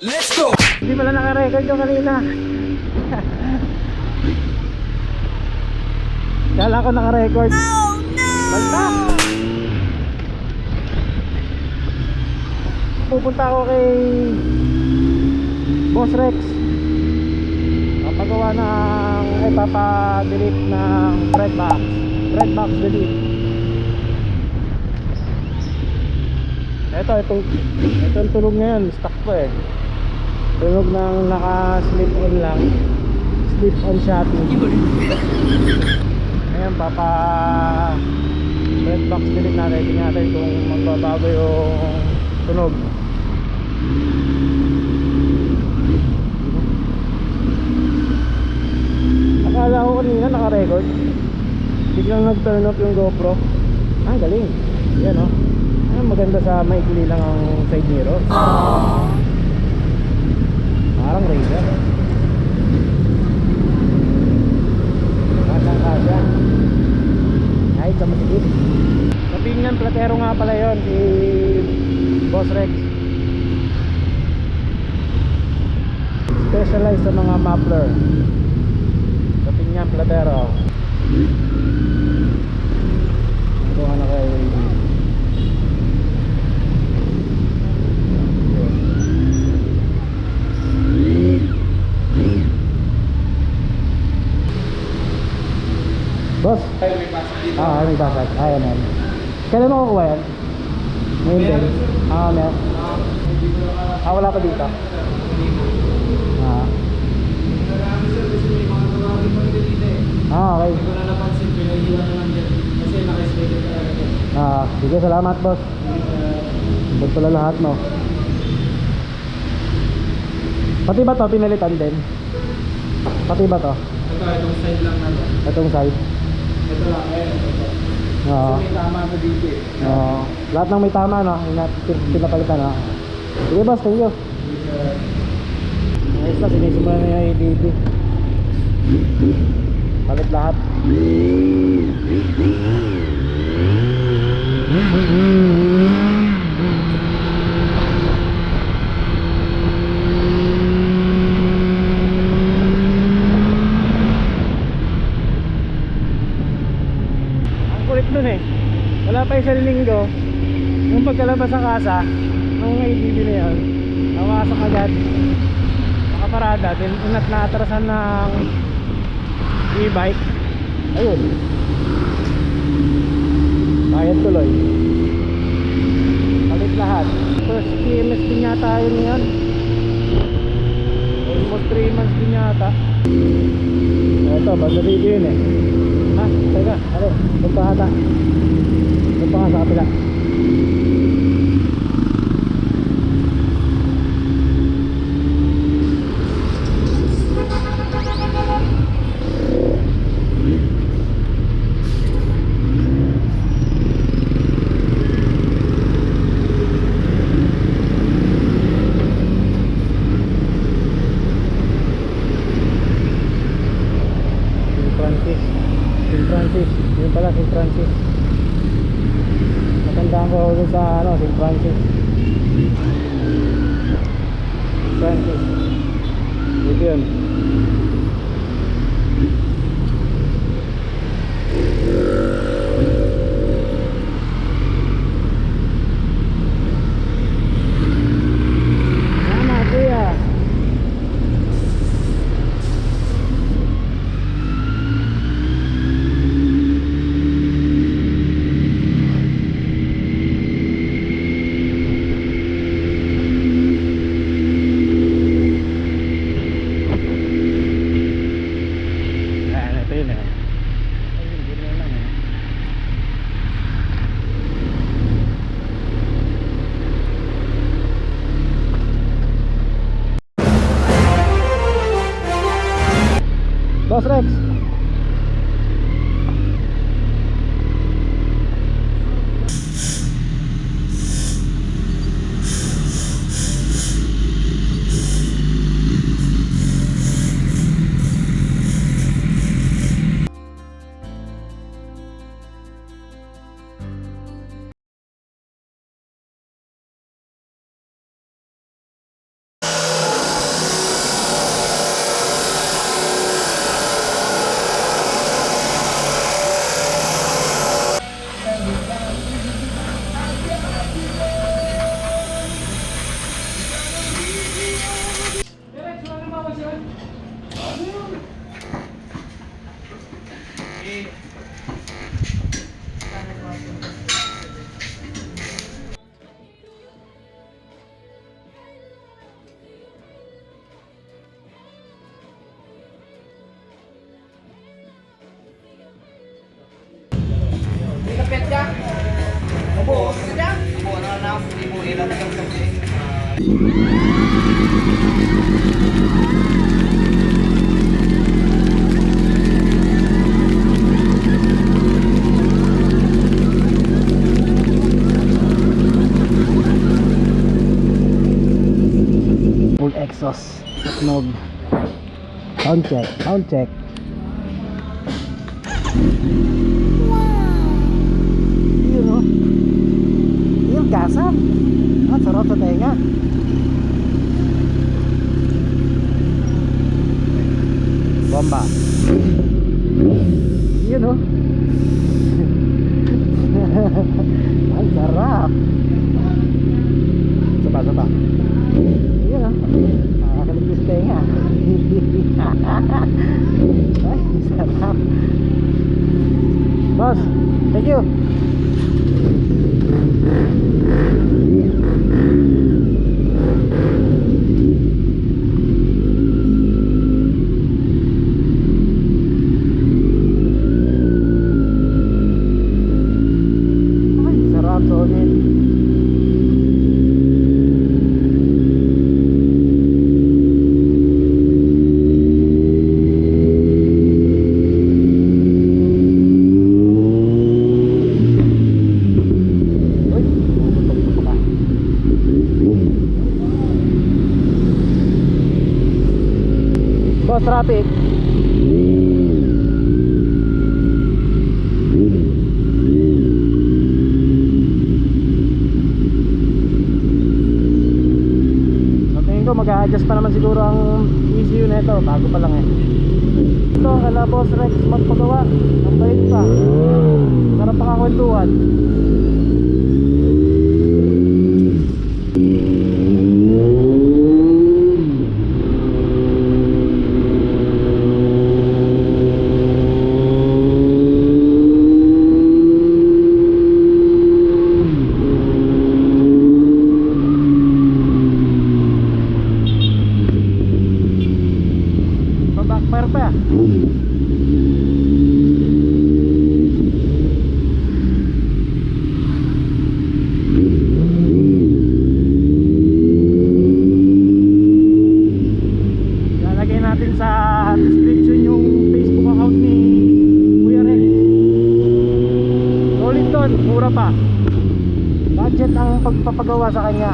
Let's go! Hindi pala naka-record yung kanina. Kala ko naka-record. Oh no! Basta! Pupunta ako kay Boss Rex. Papagawa ng papa-delete ng bread box. Bread box delete. Itong tulog ngayon, stock pa eh. Tulog ng naka-slip on lang. Slip on Shopee. Ngayon papa bread box delete natin. Tingnan natin kung magbabago yung tunog. Akala ko kanina naka-record. Biglang nag-turn off yung GoPro. Ah, galing. Yan o. Maganda sa maikli lang ang side mirror. Parang Raider. Kasya. Kahit sa masigit. Sa Pinyan Platero nga pala yun, si Boss Rex. Specialized sa mga muffler. Sa Pinyan Platero. Ito nga na kayo. Boss? May basag. Ayan yan. Kailan mo kukuha yan? Ngayon din? Meron. Wala pa dito? Okay. Sige, salamat boss. Ba't pala lahat no? Pati ba to pinalitan din? Pati ba to? Itong side lang natin. Itong side? Ito lang, ito. Oo. Kasi may tama na dito eh. Oo. Lahat ng may tama no? Pinapalitan no? Sige boss, thank you. Ayos na, sinisimula na yung ADB. Palit lahat. Dun eh, wala pa isang linggo yung pagkalabas sa kasa nung ATV na yun, nawasak agad, nakaparada din, inat na atrasan ng e-bike. Ayun, bayad tuloy, palit lahat. First PMS din yata yun ngayon, almost 3 months din yata. Ito, basta dito yun eh. Teka, punta ata. Punta nga sa kapila. Yun pala, St. Francis. Matandaan ko ulit sa St. Francis. St. Francis. Dito yun. Tama, kuya. Full exhaust. Nog. Sound check. Sound check. Yun o. Yung gasan. Ang sarap sa tenga. Bomba. Yun o. Ang sarap. Saba. Yun o. Nakakaligis tenga. Ay, sarap. Boss, thank you. Ay, sarap, solid. Uy, puputok pa. Boss, traffic. So, tingin ko mag-a-adjust pa naman siguro ang ECU na ito. Bago pa lang eh. Ito, kala Boss Rex magpagawa. Ang bait pa. Sarap pakakwentuhan. Backfire pa. Lalagay natin sa description yung Facebook account ni Kuya Rex. Solid doon, mura pa. Budget ang pagpapagawa sa kanya.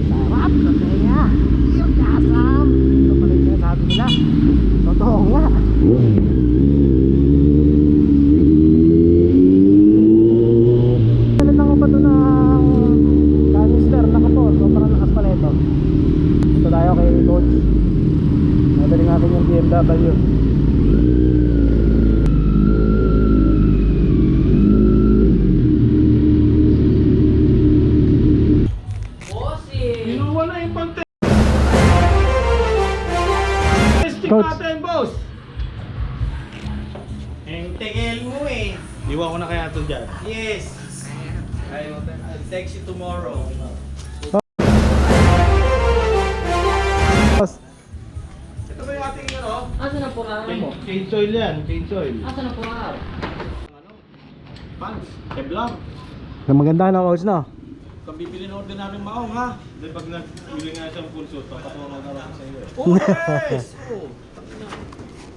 Sarap sa tenga. Yung kasam. Ito pala yung sinasabi nila. Totoo nga. Palitan ko pa ito ng canister. Naka po, sobrang lakas pala ito. Ito tayo kay Coach. Nadaling natin yung BMW. Kinuha na yung pante. Testing Coach. natin, boss. Ang tingil mo eh. Iwan ko na kaya ito dyan. Yes. I'll text you tomorrow. Boss, Ito ba yung ating ano? Asan ang purara mo? Change oil yan. Change oil. Asan ang purara? Ano? Pants. Keblang. na maganda na Coach, no? Kung bibili na ordinaryong maong ha. Then pag nag-bili nga siyang full suit, papatulong na lang sa iyo. Oh yes! Oh.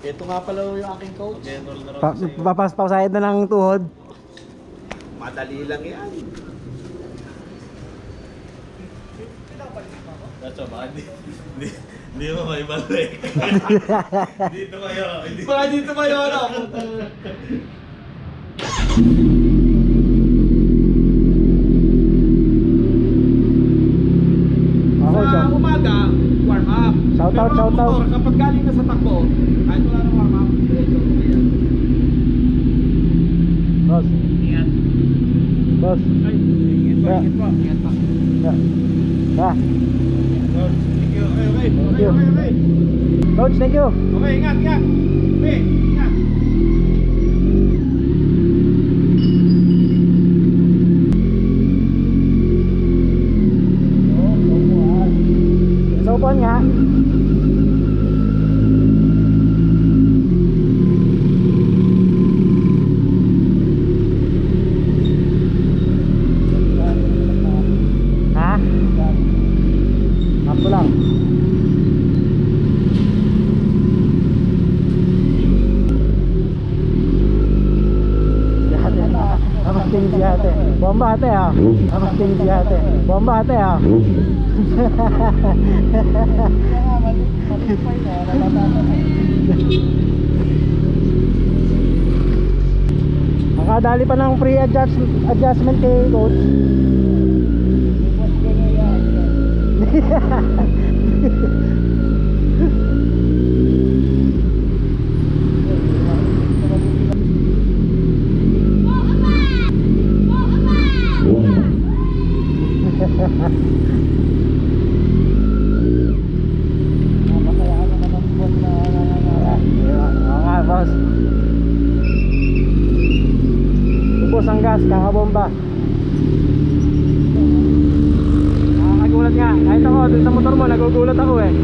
Ito nga pala yung aking coach. Papasayad na ng tuhod. Madali lang yan. That's all, hindi mo maibalik. Dito kayo. Baka dito kayo, ano? Sa umaga, warm up. Shout Pero out, ang shout out. motor, kapag galing ka sa takbo, kahit wala nang warm up, diretso ko yan. Boss, Ingat. boss. Ay, ingat po, Yeah. ingat po. Ingat po. Yeah. Thank you. Okay, okay. Thank Okay, you. okay, okay. Coach, thank you. Okay, ingat, ingat. Okay, ingat. Sa upuan nga. Bomba ate ha. Nakating si ate. Bomba ate ha. Nakadali pa ng free adjustment kay coach. Boss. Ubos ang gas, kakabomba. Nakakagulat nga. Kahit ako, dun sa motor mo, nagugulat ako eh.